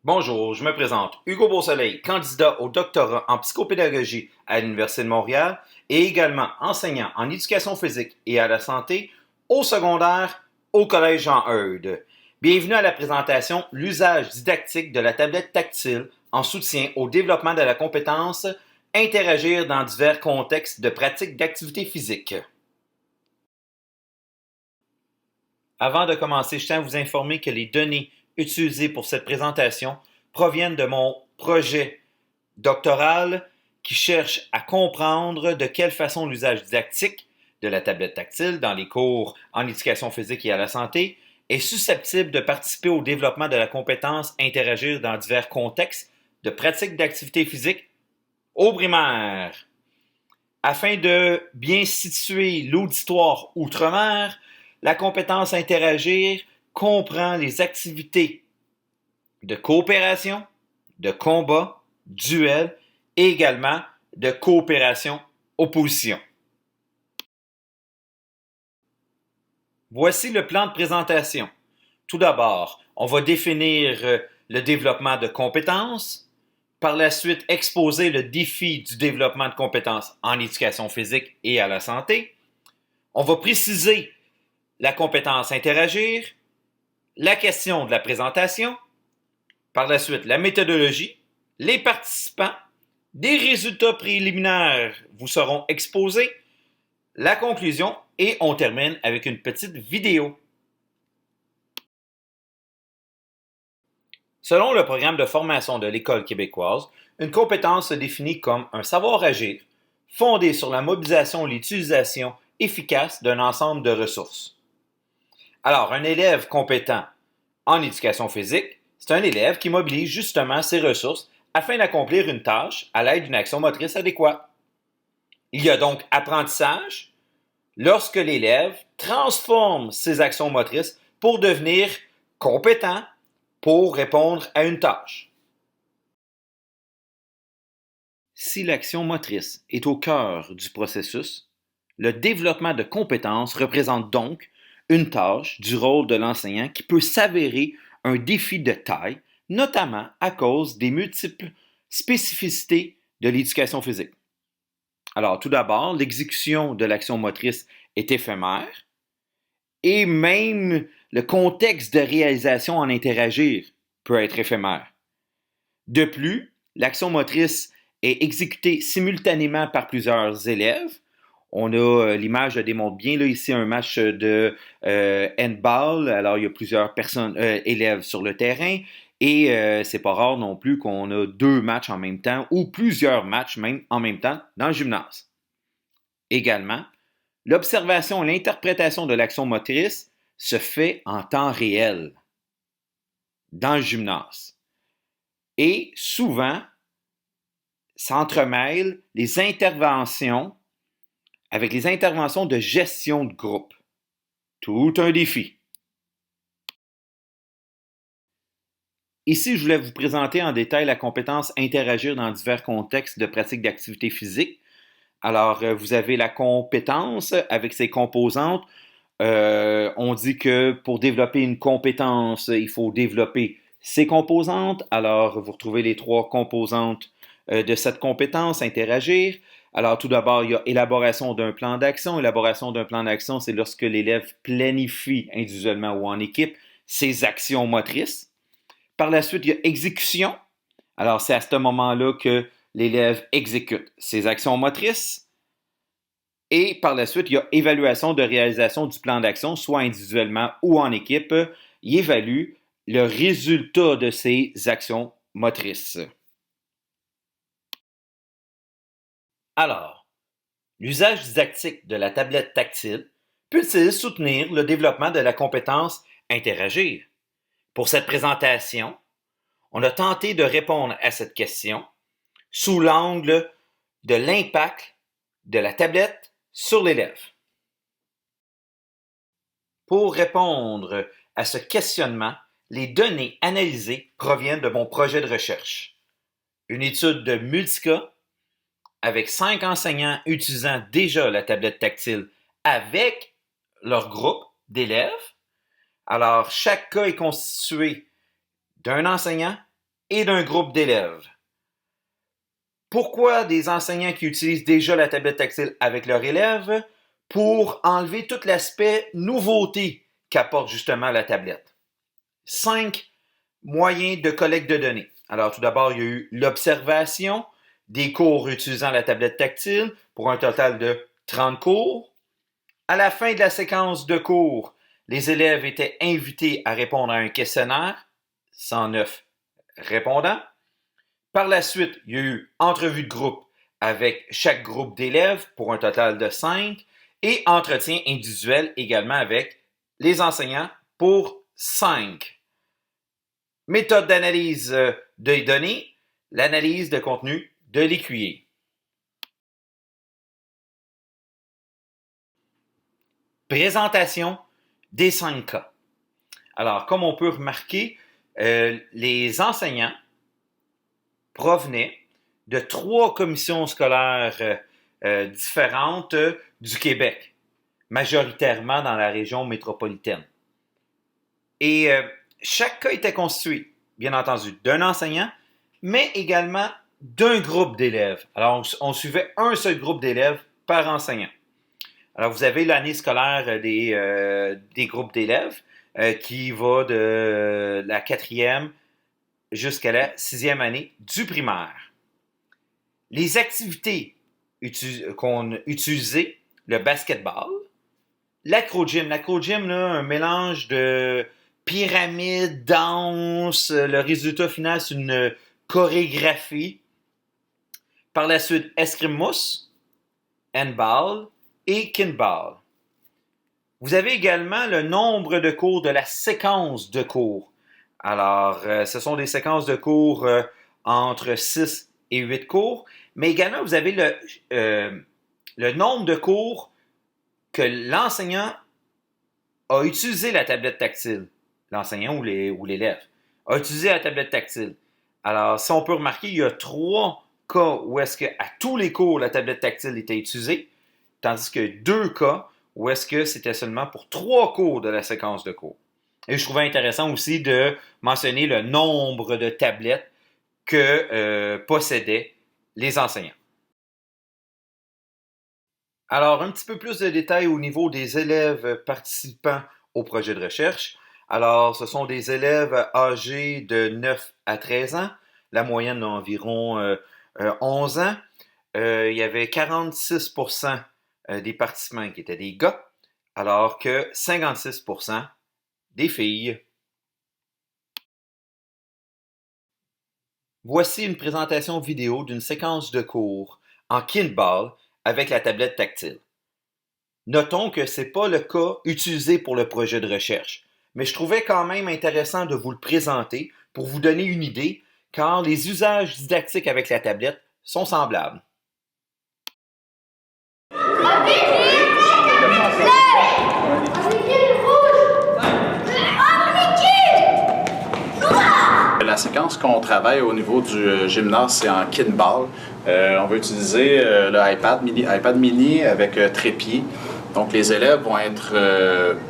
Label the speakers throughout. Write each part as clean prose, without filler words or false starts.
Speaker 1: Bonjour, je me présente Hugo Beausoleil, candidat au doctorat en psychopédagogie à l'Université de Montréal et également enseignant en éducation physique et à la santé au secondaire au Collège Jean-Eudes. Bienvenue à la présentation L'usage didactique de la tablette tactile en soutien au développement de la compétence interagir dans divers contextes de pratique d'activité physique. Avant de commencer, je tiens à vous informer que les données utilisées pour cette présentation proviennent de mon projet doctoral qui cherche à comprendre de quelle façon l'usage didactique de la tablette tactile dans les cours en éducation physique et à la santé est susceptible de participer au développement de la compétence interagir dans divers contextes de pratique d'activité physique au primaire. Afin de bien situer l'auditoire outre-mer, la compétence interagir comprend les activités de coopération, de combat, duel et également de coopération-opposition. Voici le plan de présentation. Tout d'abord, on va définir le développement de compétences, par la suite exposer le défi du développement de compétences en éducation physique et à la santé. On va préciser la compétence interagir, la question de la présentation, par la suite la méthodologie, les participants, des résultats préliminaires vous seront exposés, la conclusion et on termine avec une petite vidéo. Selon le programme de formation de l'École québécoise, une compétence se définit comme un savoir-agir fondé sur la mobilisation et l'utilisation efficace d'un ensemble de ressources. Alors, un élève compétent en éducation physique, c'est un élève qui mobilise justement ses ressources afin d'accomplir une tâche à l'aide d'une action motrice adéquate. Il y a donc apprentissage lorsque l'élève transforme ses actions motrices pour devenir compétent pour répondre à une tâche. Si l'action motrice est au cœur du processus, le développement de compétences représente donc une tâche du rôle de l'enseignant qui peut s'avérer un défi de taille, notamment à cause des multiples spécificités de l'éducation physique. Alors, tout d'abord, l'exécution de l'action motrice est éphémère et même le contexte de réalisation en interagir peut être éphémère. De plus, l'action motrice est exécutée simultanément par plusieurs élèves. On a l'image démontre bien là ici un match de handball. Alors il y a plusieurs personnes élèves sur le terrain et c'est pas rare non plus qu'on a deux matchs en même temps ou plusieurs matchs même en même temps dans le gymnase. Également, l'observation et l'interprétation de l'action motrice se fait en temps réel dans le gymnase. Et souvent, s'entremêlent les interventions avec les interventions de gestion de groupe. Tout un défi. Ici, je voulais vous présenter en détail la compétence interagir dans divers contextes de pratique d'activité physique. Alors, vous avez la compétence avec ses composantes. On dit que pour développer une compétence, il faut développer ses composantes. Alors, vous retrouvez les trois composantes de cette compétence, interagir. Alors, tout d'abord, il y a élaboration d'un plan d'action. Élaboration d'un plan d'action, c'est lorsque l'élève planifie individuellement ou en équipe ses actions motrices. Par la suite, il y a exécution. Alors, c'est à ce moment-là que l'élève exécute ses actions motrices. Et par la suite, il y a évaluation de réalisation du plan d'action, soit individuellement ou en équipe. Il évalue le résultat de ces actions motrices. Alors, l'usage didactique de la tablette tactile peut-il soutenir le développement de la compétence interagir? Pour cette présentation, on a tenté de répondre à cette question sous l'angle de l'impact de la tablette sur l'élève. Pour répondre à ce questionnement, les données analysées proviennent de mon projet de recherche. Une étude de Multica avec 5 enseignants utilisant déjà la tablette tactile avec leur groupe d'élèves. Alors, chaque cas est constitué d'un enseignant et d'un groupe d'élèves. Pourquoi des enseignants qui utilisent déjà la tablette tactile avec leurs élèves? Pour enlever tout l'aspect nouveauté qu'apporte justement la tablette. 5 moyens de collecte de données. Alors tout d'abord, il y a eu l'observation des cours utilisant la tablette tactile pour un total de 30 cours. À la fin de la séquence de cours, les élèves étaient invités à répondre à un questionnaire, 109 répondants. Par la suite, il y a eu entrevue de groupe avec chaque groupe d'élèves pour un total de 5 et entretien individuel également avec les enseignants pour 5. Méthode d'analyse des données, l'analyse de contenu de l'écuyer. Présentation des 5 cas. Alors, comme on peut remarquer, les enseignants provenaient de 3 commissions scolaires différentes du Québec, majoritairement dans la région métropolitaine. Et chaque cas était constitué, bien entendu, d'un enseignant, mais également d'un groupe d'élèves. Alors, on suivait un seul groupe d'élèves par enseignant. Alors, vous avez l'année scolaire des groupes d'élèves qui va de la 4e jusqu'à la 6e année du primaire. Les activités qu'on utilisait, le basketball, l'acro-gym. L'acro-gym, là, un mélange de pyramide, danse, le résultat final, c'est une chorégraphie. Par la suite, escrime-mousse, handball et kinball. Vous avez également le nombre de cours de la séquence de cours. Alors, ce sont des séquences de cours entre 6 et 8 cours, mais également, vous avez le nombre de cours que l'enseignant a utilisé la tablette tactile. L'enseignant ou l'élève a utilisé la tablette tactile. Alors, si on peut remarquer, il y a 3 cas où est-ce qu'à tous les cours, la tablette tactile était utilisée, tandis que 2 cas où est-ce que c'était seulement pour 3 cours de la séquence de cours. Et je trouvais intéressant aussi de mentionner le nombre de tablettes que possédaient les enseignants. Alors, un petit peu plus de détails au niveau des élèves participants au projet de recherche. Alors, ce sont des élèves âgés de 9 à 13 ans, la moyenne d'environ 11 ans. Il y avait 46% des participants qui étaient des gars, alors que 56% des filles. Voici une présentation vidéo d'une séquence de cours en kinball avec la tablette tactile. Notons que ce n'est pas le cas utilisé pour le projet de recherche, mais je trouvais quand même intéressant de vous le présenter pour vous donner une idée, car les usages didactiques avec la tablette sont semblables.
Speaker 2: La séquence qu'on travaille au niveau du gymnase, c'est en kinball. On va utiliser le iPad mini avec trépied. Donc, les élèves vont être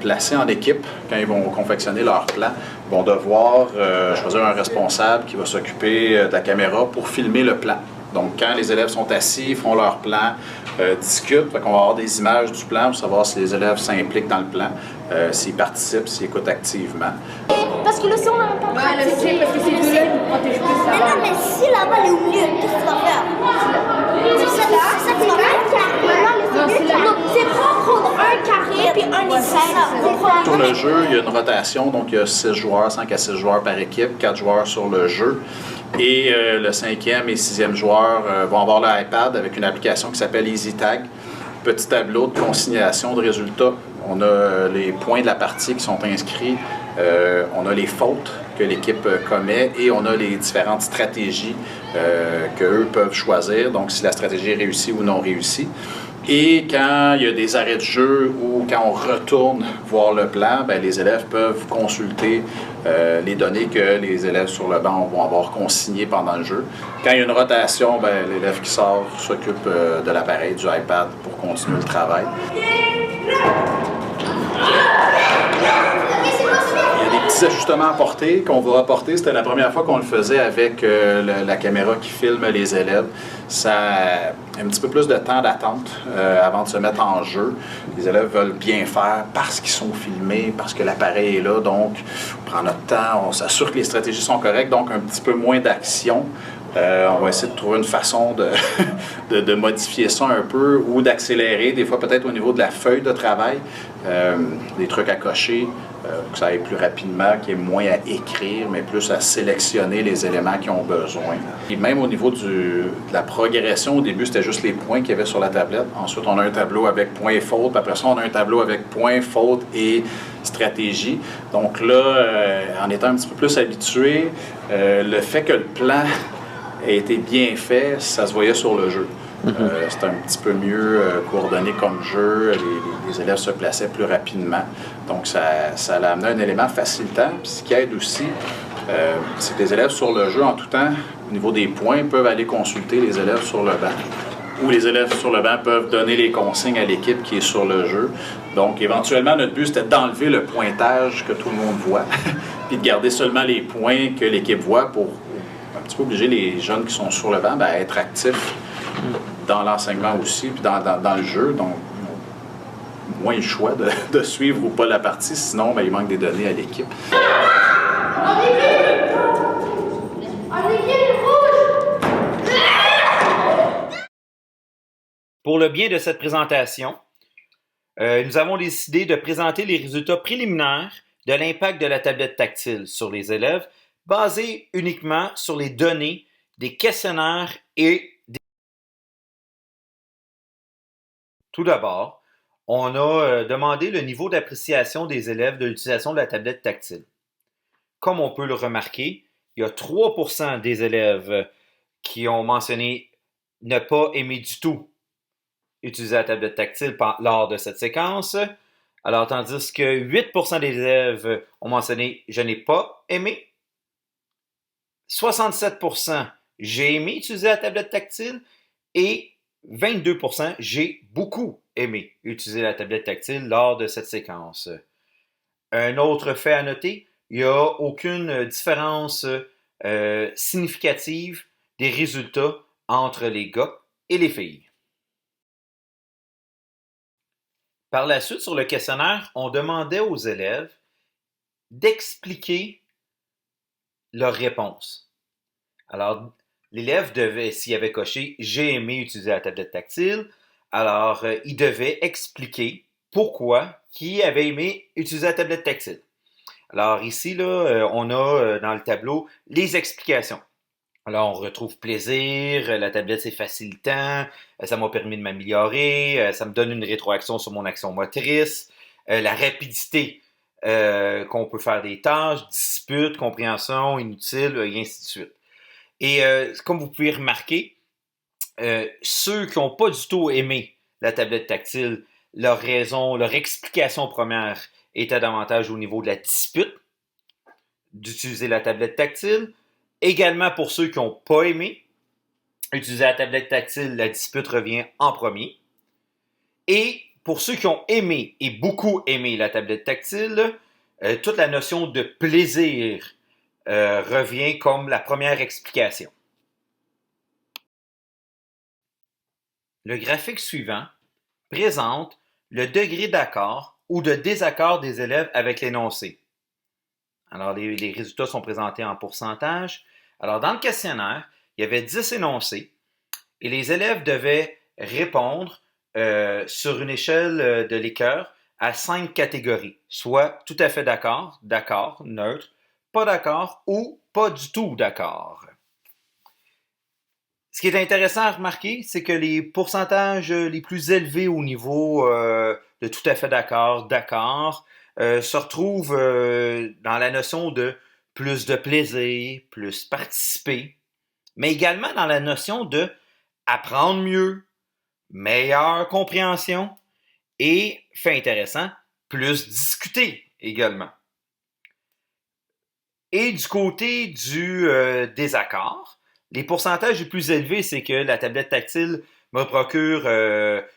Speaker 2: placés en équipe quand ils vont confectionner leur plan. Ils vont devoir choisir un responsable qui va s'occuper de la caméra pour filmer le plan. Donc, quand les élèves sont assis, font leur plan, discutent, on va avoir des images du plan pour savoir si les élèves s'impliquent dans le plan, s'ils participent, s'ils écoutent activement.
Speaker 3: Parce que là, si on n'a pas pratiqué, parce que ces deux-là, ils nous protègent plus. Mais non, mais si là-bas, elle est au milieu, qu'est-ce que tu vas faire? C'est ça que tu vas faire? Non, c'est prendre un carré puis un épaisse.
Speaker 2: Sur le jeu, il y a une rotation, donc il y a 6 joueurs, 5 à 6 joueurs par équipe, 4 joueurs sur le jeu. Et le 5e et 6e joueur vont avoir l'iPad avec une application qui s'appelle EasyTag. Petit tableau de consignation de résultats. On a les points de la partie qui sont inscrits, on a les fautes que l'équipe commet et on a les différentes stratégies qu'eux peuvent choisir, donc si la stratégie est réussie ou non réussie. Et quand il y a des arrêts de jeu ou quand on retourne voir le plan, bien, les élèves peuvent consulter les données que les élèves sur le banc vont avoir consignées pendant le jeu. Quand il y a une rotation, bien, l'élève qui sort s'occupe de l'appareil, du iPad, pour continuer le travail. Il y a des petits petits ajustements à apporter, qu'on va apporter, c'était la première fois qu'on le faisait avec la caméra qui filme les élèves. Ça a un petit peu plus de temps d'attente avant de se mettre en jeu. Les élèves veulent bien faire parce qu'ils sont filmés, parce que l'appareil est là, donc on prend notre temps, on s'assure que les stratégies sont correctes, donc un petit peu moins d'action. On va essayer de trouver une façon de modifier ça un peu ou d'accélérer, des fois peut-être au niveau de la feuille de travail, des trucs à cocher, que ça aille plus rapidement, qu'il y ait moins à écrire, mais plus à sélectionner les éléments qui ont besoin. Et même au niveau de la progression, au début, c'était juste les points qu'il y avait sur la tablette. Ensuite, on a un tableau avec points et fautes. Après ça, on a un tableau avec points, fautes et stratégie. Donc là, en étant un petit peu plus habitué, le fait que le plan a été bien fait, ça se voyait sur le jeu. C'était un petit peu mieux coordonné comme jeu, les élèves se plaçaient plus rapidement. Donc ça a amené un élément facilitant. Puis ce qui aide aussi, c'est que les élèves sur le jeu, en tout temps, au niveau des points, peuvent aller consulter les élèves sur le banc. Ou les élèves sur le banc peuvent donner les consignes à l'équipe qui est sur le jeu. Donc éventuellement, notre but, c'était d'enlever le pointage que tout le monde voit, puis de garder seulement les points que l'équipe voit pour un petit peu obliger les jeunes qui sont sur le banc à être actifs dans l'enseignement aussi, puis dans le jeu. Donc, moins le choix de suivre ou pas la partie, sinon il manque des données à l'équipe.
Speaker 1: Pour le bien de cette présentation, nous avons décidé de présenter les résultats préliminaires de l'impact de la tablette tactile sur les élèves, basés uniquement sur les données des questionnaires et des... Tout d'abord, on a demandé le niveau d'appréciation des élèves de l'utilisation de la tablette tactile. Comme on peut le remarquer, il y a 3% des élèves qui ont mentionné ne pas aimer du tout utiliser la tablette tactile lors de cette séquence, alors tandis que 8% des élèves ont mentionné « je n'ai pas aimé », 67% « j'ai aimé utiliser la tablette tactile » et 22% « j'ai beaucoup aimé utiliser la tablette tactile lors de cette séquence ». Un autre fait à noter, il n'y a aucune différence significative des résultats entre les gars et les filles. Par la suite, sur le questionnaire, on demandait aux élèves d'expliquer leur réponse. Alors, l'élève devait, s'il avait coché « j'ai aimé utiliser la tablette tactile », alors il devait expliquer pourquoi il avait aimé utiliser la tablette tactile. Alors ici, là, on a dans le tableau les explications. Alors, on retrouve plaisir, la tablette c'est facilitant, ça m'a permis de m'améliorer, ça me donne une rétroaction sur mon action motrice, la rapidité qu'on peut faire des tâches, dispute, compréhension, inutile, et ainsi de suite. Et comme vous pouvez remarquer, ceux qui n'ont pas du tout aimé la tablette tactile, leur raison, leur explication première était davantage au niveau de la dispute d'utiliser la tablette tactile. Également, pour ceux qui n'ont pas aimé utiliser la tablette tactile, la dispute revient en premier. Et pour ceux qui ont aimé et beaucoup aimé la tablette tactile, toute la notion de plaisir revient comme la première explication. Le graphique suivant présente le degré d'accord ou de désaccord des élèves avec l'énoncé. Alors, les résultats sont présentés en pourcentage. Alors, dans le questionnaire, il y avait 10 énoncés et les élèves devaient répondre sur une échelle de Likert à 5 catégories, soit tout à fait d'accord, d'accord, neutre, pas d'accord ou pas du tout d'accord. Ce qui est intéressant à remarquer, c'est que les pourcentages les plus élevés au niveau de tout à fait d'accord, d'accord, se retrouve dans la notion de plus de plaisir, plus participer, mais également dans la notion de apprendre mieux, meilleure compréhension et, fait intéressant, plus discuter également. Et du côté du désaccord, les pourcentages les plus élevés, c'est que la tablette tactile me procure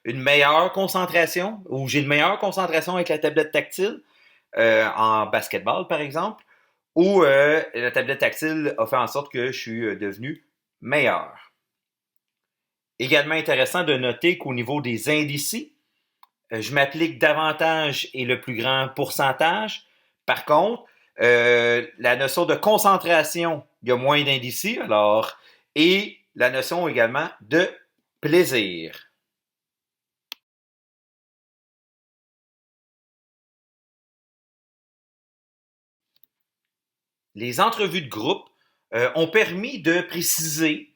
Speaker 1: une meilleure concentration, ou j'ai une meilleure concentration avec la tablette tactile, en basketball par exemple, où la tablette tactile a fait en sorte que je suis devenu meilleur. Également intéressant de noter qu'au niveau des indices, je m'applique davantage et le plus grand pourcentage. Par contre, la notion de concentration, il y a moins d'indices, alors, et la notion également de plaisir. Les entrevues de groupe ont permis de préciser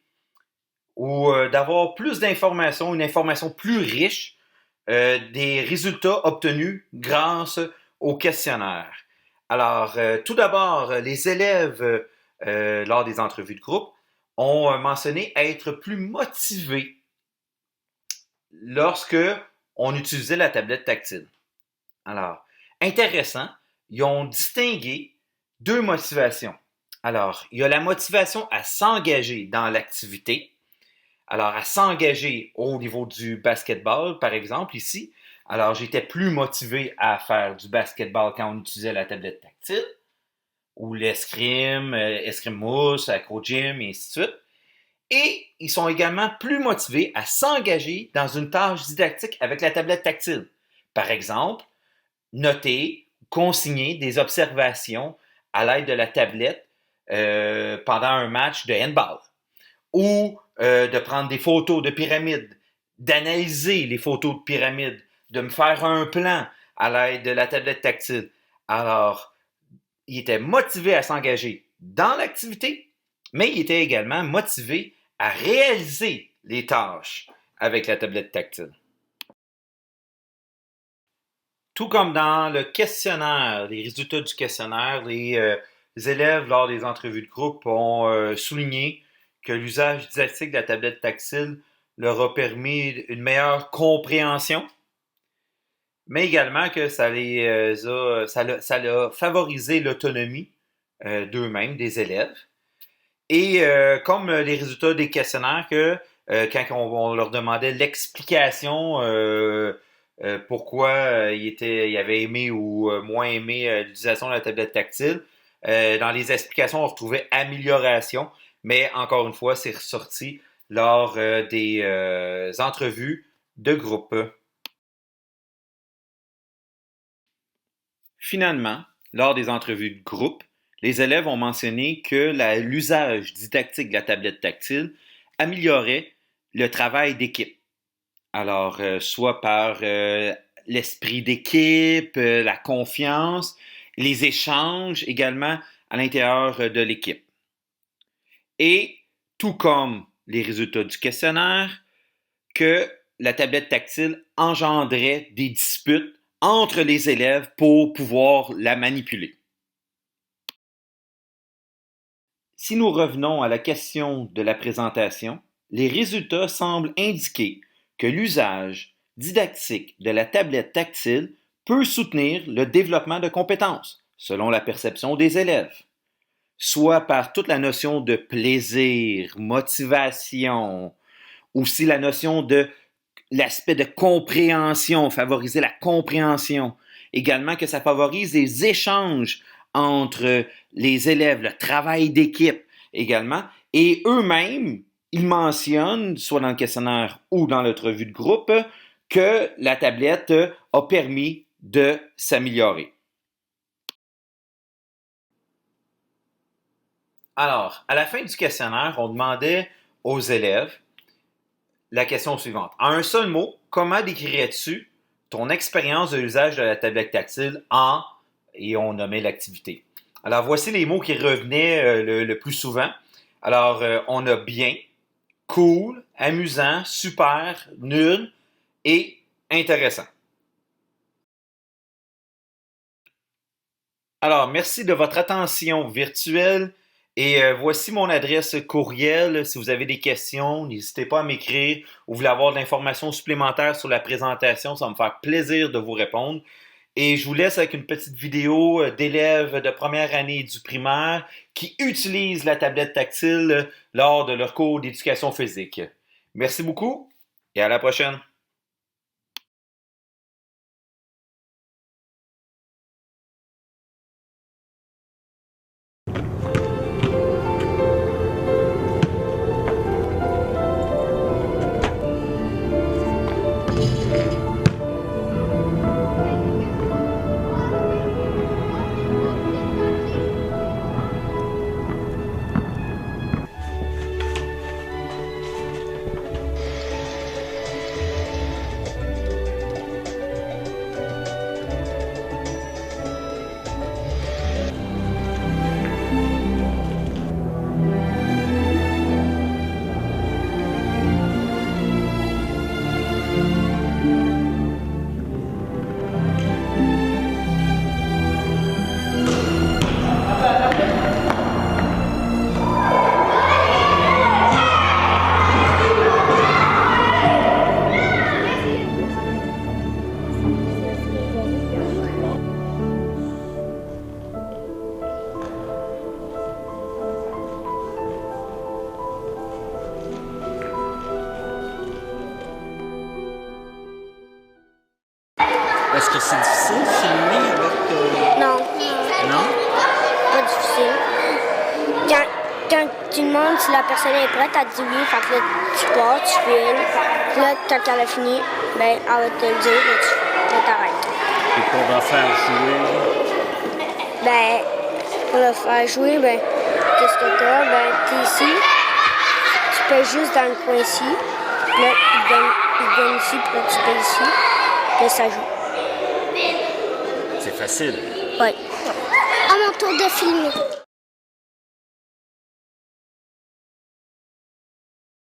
Speaker 1: ou d'avoir plus d'informations, une information plus riche des résultats obtenus grâce au questionnaire. Alors, tout d'abord, les élèves, lors des entrevues de groupe, ont mentionné être plus motivés lorsque on utilisait la tablette tactile. Alors, intéressant, ils ont distingué deux motivations. Alors, il y a la motivation à s'engager dans l'activité. Alors, à s'engager au niveau du basketball, par exemple, ici. Alors, j'étais plus motivé à faire du basketball quand on utilisait la tablette tactile, ou l'escrime, escrime mousse, acro-gym, et ainsi de suite. Et ils sont également plus motivés à s'engager dans une tâche didactique avec la tablette tactile. Par exemple, noter, consigner des observations à l'aide de la tablette pendant un match de handball. Ou de prendre des photos de pyramides, d'analyser les photos de pyramides, de me faire un plan à l'aide de la tablette tactile. Alors, il était motivé à s'engager dans l'activité, mais il était également motivé à réaliser les tâches avec la tablette tactile. Tout comme dans le questionnaire, les résultats du questionnaire, les élèves, lors des entrevues de groupe, ont souligné que l'usage didactique de la tablette tactile leur a permis une meilleure compréhension, mais également que ça a favorisé l'autonomie d'eux-mêmes, des élèves. Et comme les résultats des questionnaires, que quand on leur demandait l'explication pourquoi il avait aimé ou moins aimé l'utilisation de la tablette tactile, dans les explications, on retrouvait amélioration, mais encore une fois, c'est ressorti lors des entrevues de groupe. Finalement, lors des entrevues de groupe, les élèves ont mentionné que l'usage didactique de la tablette tactile améliorait le travail d'équipe. Alors, soit par l'esprit d'équipe, la confiance, les échanges également à l'intérieur de l'équipe. Et tout comme les résultats du questionnaire, que la tablette tactile engendrait des disputes entre les élèves pour pouvoir la manipuler. Si nous revenons à la question de la présentation, les résultats semblent indiquer que l'usage didactique de la tablette tactile peut soutenir le développement de compétences, selon la perception des élèves, soit par toute la notion de plaisir, motivation, aussi la notion de l'aspect de compréhension, favoriser la compréhension, également que ça favorise les échanges entre les élèves, le travail d'équipe également, et eux-mêmes, ils mentionnent, soit dans le questionnaire ou dans l'entrevue de groupe, que la tablette a permis de s'améliorer. Alors, à la fin du questionnaire, on demandait aux élèves la question suivante. En un seul mot, comment décrirais-tu ton expérience de l'usage de la tablette tactile et on nommait l'activité. Alors, voici les mots qui revenaient le plus souvent. Alors, on a bien, cool, amusant, super, nul et intéressant. Alors, merci de votre attention virtuelle et voici mon adresse courriel. Si vous avez des questions, n'hésitez pas à m'écrire ou vous voulez avoir de l'information supplémentaire sur la présentation, ça va me faire plaisir de vous répondre. Et je vous laisse avec une petite vidéo d'élèves de première année du primaire qui utilisent la tablette tactile lors de leur cours d'éducation physique. Merci beaucoup et à la prochaine.
Speaker 3: quand tu demandes si la personne est prête, elle te dit oui, fait que là, tu pars, tu files. Puis là, quand elle a fini, ben, elle va te le dire, là, t'arrêtes.
Speaker 4: Et pour la faire jouer,
Speaker 3: Ben, pour le faire jouer, ben, qu'est-ce que t'as? Ben, t'es ici, tu pèses juste dans le coin ici. Puis là, il te donne ici, puis là, tu pèses ici. Puis là, ça joue.
Speaker 4: c'est facile.
Speaker 3: Oui. À mon tour de filmer.